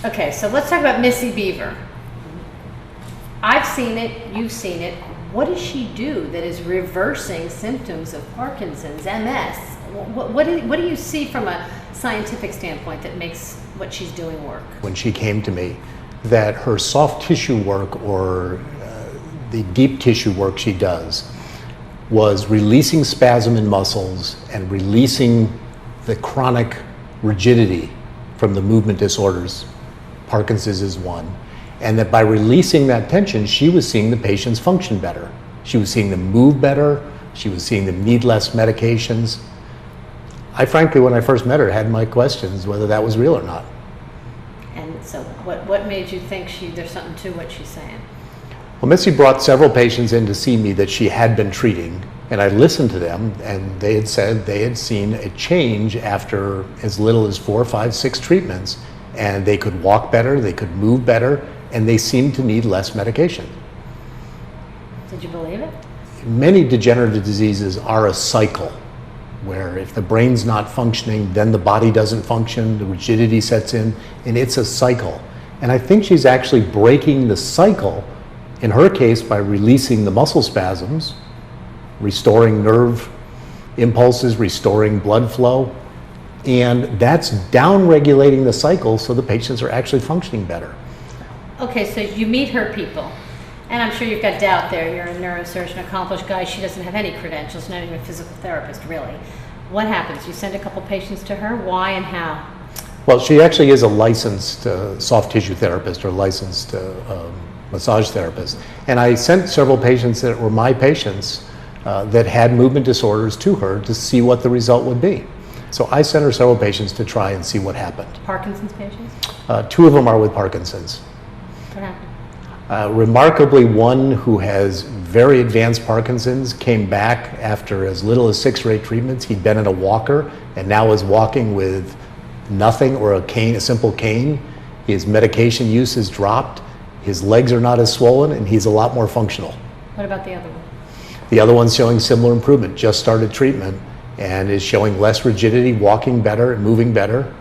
Okay, so let's talk about Missy Beaver. I've seen it, you've seen it. What does she do that is reversing symptoms of Parkinson's, MS? What do you see from a scientific standpoint that makes what she's doing work? When she came to me, that her soft tissue work or the deep tissue work she does was releasing spasm in muscles and releasing the chronic rigidity from the movement disorders. Parkinson's is one. And that by releasing that tension, she was seeing the patients function better. She was seeing them move better. She was seeing them need less medications. I frankly, when I first met her, had my questions whether that was real or not. And so what made you think there's something to what she's saying? Well, Missy brought several patients in to see me that she had been treating, and I listened to them, and they had said they had seen a change after as little as 4, 5, 6 treatments, and they could walk better, they could move better, and they seemed to need less medication. Did you believe it? Many degenerative diseases are a cycle, where if the brain's not functioning, then the body doesn't function, the rigidity sets in, and it's a cycle. And I think she's actually breaking the cycle, in her case, by releasing the muscle spasms, restoring nerve impulses, restoring blood flow, and that's down-regulating the cycle so the patients are actually functioning better. Okay, so you meet her people, and I'm sure you've got doubt there. You're a neurosurgeon, accomplished guy. She doesn't have any credentials, not even a physical therapist, really. What happens? You send a couple patients to her. Why and how? Well, she actually is a licensed soft tissue therapist or licensed massage therapist. And I sent several patients that were my patients that had movement disorders to her to see what the result would be. So I sent her several patients to try and see what happened. Parkinson's patients? 2 of them are with Parkinson's. What happened? Remarkably, one who has very advanced Parkinson's came back after as little as 6 or 8 treatments. He'd been in a walker and now is walking with nothing or a cane, a simple cane. His medication use has dropped. His legs are not as swollen, and he's a lot more functional. What about the other one? The other one's showing similar improvement, just started treatment, and is showing less rigidity, walking better, and moving better.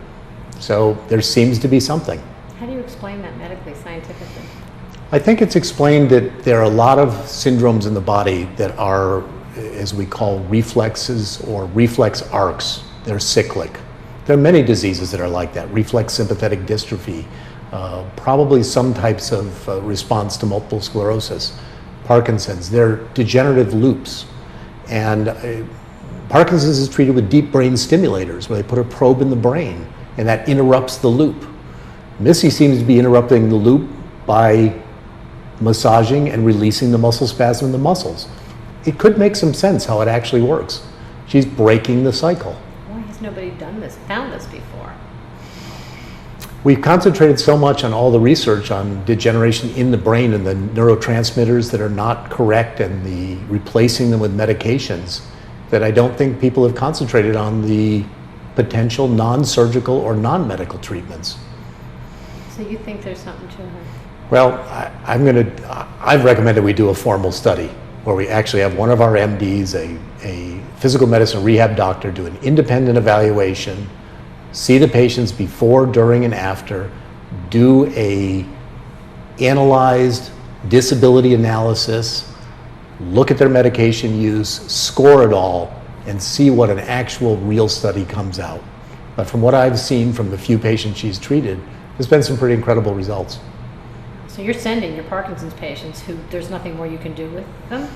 So there seems to be something. How do you explain that medically, scientifically? I think it's explained that there are a lot of syndromes in the body that are, as we call, reflexes or reflex arcs. They're cyclic. There are many diseases that are like that, reflex sympathetic dystrophy, probably some types of response to multiple sclerosis, Parkinson's. They're degenerative loops. And Parkinson's is treated with deep brain stimulators where they put a probe in the brain and that interrupts the loop. Missy seems to be interrupting the loop by massaging and releasing the muscle spasm in the muscles. It could make some sense how it actually works. She's breaking the cycle. Why has nobody found this before? We've concentrated so much on all the research on degeneration in the brain and the neurotransmitters that are not correct and the replacing them with medications that I don't think people have concentrated on the potential non-surgical or non-medical treatments. So you think there's something to her? Well, I've recommended we do a formal study where we actually have one of our MDs, a physical medicine rehab doctor, do an independent evaluation, see the patients before, during, and after, do a analyzed disability analysis, look at their medication use, score it all, and see what an actual real study comes out. But from what I've seen from the few patients she's treated, there's been some pretty incredible results. So you're sending your Parkinson's patients who there's nothing more you can do with them?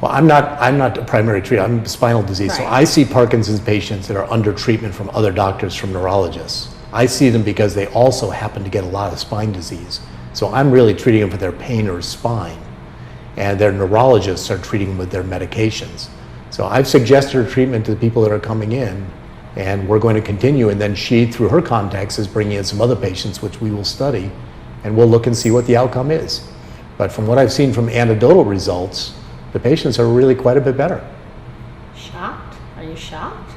Well, I'm not a primary treater, I'm spinal disease. Right. So I see Parkinson's patients that are under treatment from other doctors, from neurologists. I see them because they also happen to get a lot of spine disease. So I'm really treating them for their pain or spine. And their neurologists are treating them with their medications. So I've suggested her treatment to the people that are coming in, and we're going to continue. And then she, through her contacts, is bringing in some other patients, which we will study, and we'll look and see what the outcome is. But from what I've seen from anecdotal results, the patients are really quite a bit better. Shocked? Are you shocked?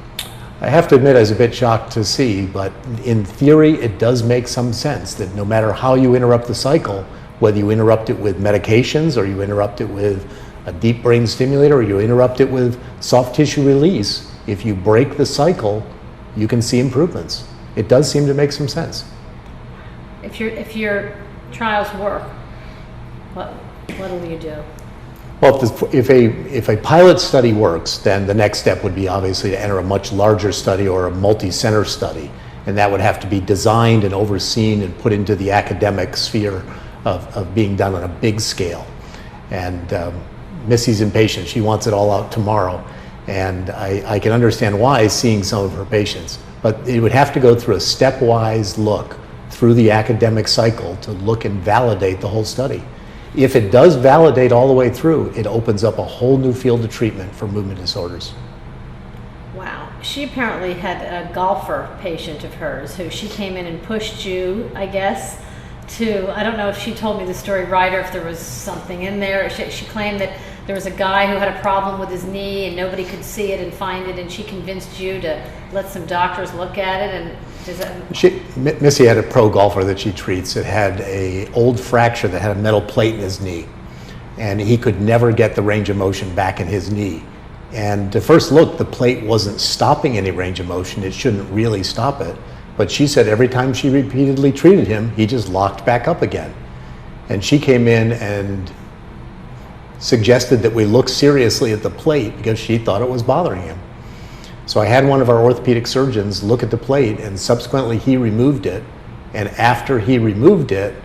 I have to admit I was a bit shocked to see, but in theory it does make some sense that no matter how you interrupt the cycle, whether you interrupt it with medications or you interrupt it with a deep brain stimulator or you interrupt it with soft tissue release, if you break the cycle, you can see improvements. It does seem to make some sense. If your trials work, what will you do? Well, if a pilot study works, then the next step would be obviously to enter a much larger study or a multi-center study, and that would have to be designed and overseen and put into the academic sphere of being done on a big scale. And Missy's impatient; she wants it all out tomorrow, and I can understand why, seeing some of her patients. But it would have to go through a stepwise look through the academic cycle to look and validate the whole study. If it does validate all the way through, it opens up a whole new field of treatment for movement disorders. Wow. She apparently had a golfer patient of hers who she came in and pushed you, I guess, I don't know if she told me the story right or if there was something in there. She claimed that there was a guy who had a problem with his knee and nobody could see it and find it, and she convinced you to let some doctors look at it. And does that... Missy had a pro golfer that she treats that had an old fracture that had a metal plate in his knee, and he could never get the range of motion back in his knee. And to first look, the plate wasn't stopping any range of motion. It shouldn't really stop it. But she said every time she repeatedly treated him, he just locked back up again. And she came in and suggested that we look seriously at the plate because she thought it was bothering him. So I had one of our orthopedic surgeons look at the plate, and subsequently he removed it. And after he removed it,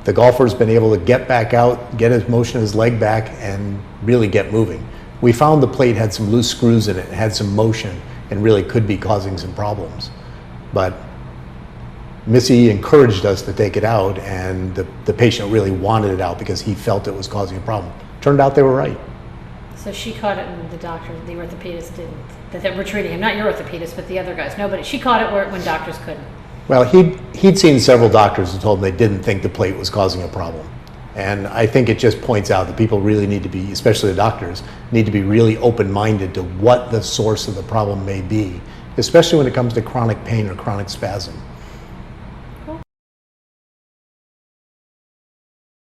the golfer's been able to get back out, get his motion of his leg back, and really get moving. We found the plate had some loose screws in it, had some motion, and really could be causing some problems. But Missy encouraged us to take it out, and the patient really wanted it out because he felt it was causing a problem. Turned out they were right. So she caught it and the orthopedist didn't. That were treating him, not your orthopedist, but the other guys. Nobody. She caught it when doctors couldn't. Well, he'd seen several doctors who told him they didn't think the plate was causing a problem. And I think it just points out that people really need to be, especially the doctors, need to be really open-minded to what the source of the problem may be, especially when it comes to chronic pain or chronic spasm.